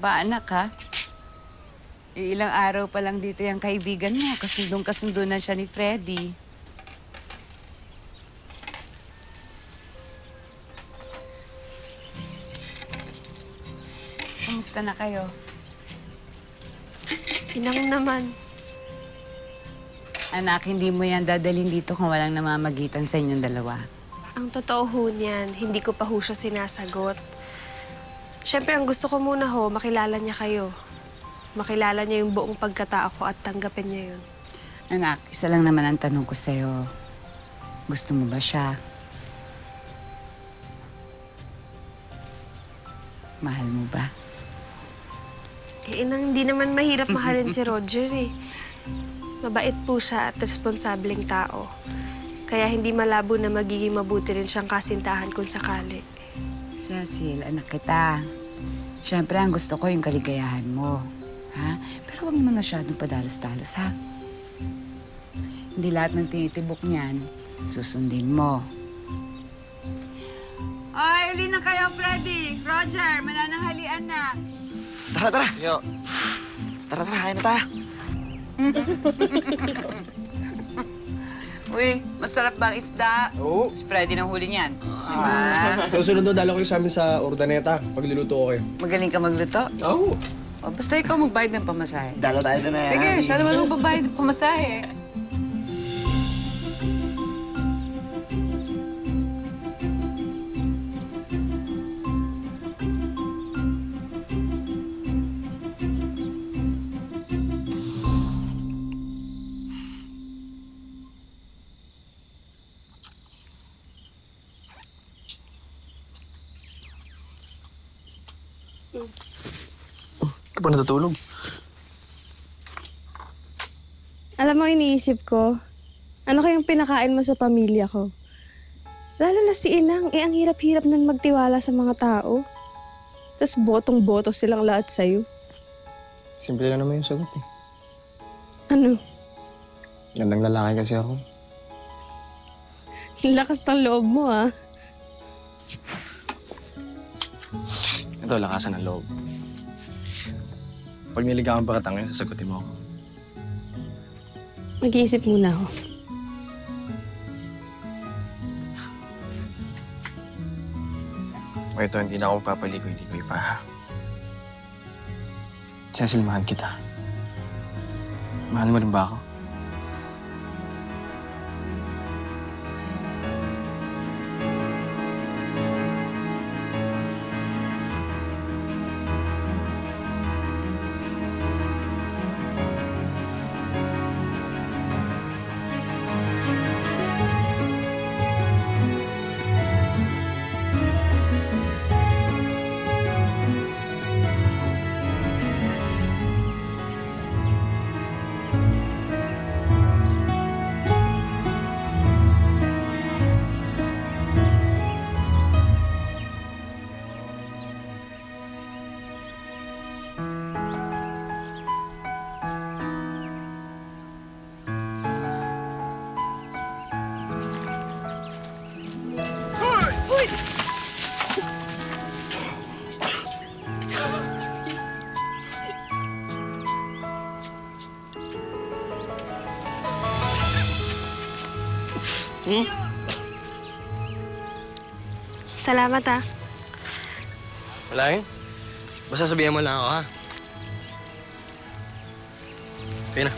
ba, anak, ha? Ilang araw pa lang dito yung kaibigan mo. Kasundong-kasundo na siya ni Freddy. Kamusta na kayo? Inang naman. Anak, hindi mo yan dadalhin dito kung walang namamagitan sa inyong dalawa. Ang totoo ho niyan, hindi ko pa ho siya sinasagot. Siyempre, ang gusto ko muna ho, makilala niya kayo. Makilala niya yung buong pagkatao ko at tanggapin niya yun. Anak, isa lang naman ang tanong ko sa'yo. Gusto mo ba siya? Mahal mo ba? Eh, inang, hindi naman mahirap mahalin si Roger eh. Mabait po siya at responsableng tao. Kaya hindi malabo na magiging mabuti rin siyang kasintahan kung sakali. Cecil, anak kita. Siyempre, ang gusto ko yung kaligayahan mo. Ha? Pero huwag naman masyadong padalos-dalos, ha? Hindi lahat ng tinitibok niyan, susundin mo. Ay, uli na kayo, Freddy. Roger, manananghalian na. Tara, tara. Yo. Tara, kain na tayo. Uy, masarap bang isda? Oo. Si Freddy nang huli niyan. Diba? Sa susunod daw, dala ko kayo sa amin sa Urdaneta. Pagluluto ko kayo. Magaling ka magluto? Oo. O, basta ikaw magbayad ng pamasahe. Dala tayo doon na. Sige, siya naman magbabayad ng pamasahe. Ka pa natutulog? Alam mo, iniisip ko, ano kayang pinakain mo sa pamilya ko? Lalo na si Inang, ang hirap-hirap nun magtiwala sa mga tao. Tapos botong-boto silang lahat sa'yo. Simple lang naman yung sagot eh. Ano? Gandang lalaki kasi ako. Lakas ng loob mo, ah. Ito, lakasan ng loob. Pag niligawan pa kita ngayon, sasagutin mo ako. Mag-iisip muna ako. O ito, hindi na ako papaligoy-ligoy pa. Cecil, mahal kita. Mahal mo rin ba ako? Salamat, ah. Wala eh. Basta sabihan mo lang ako, ha? Sige na.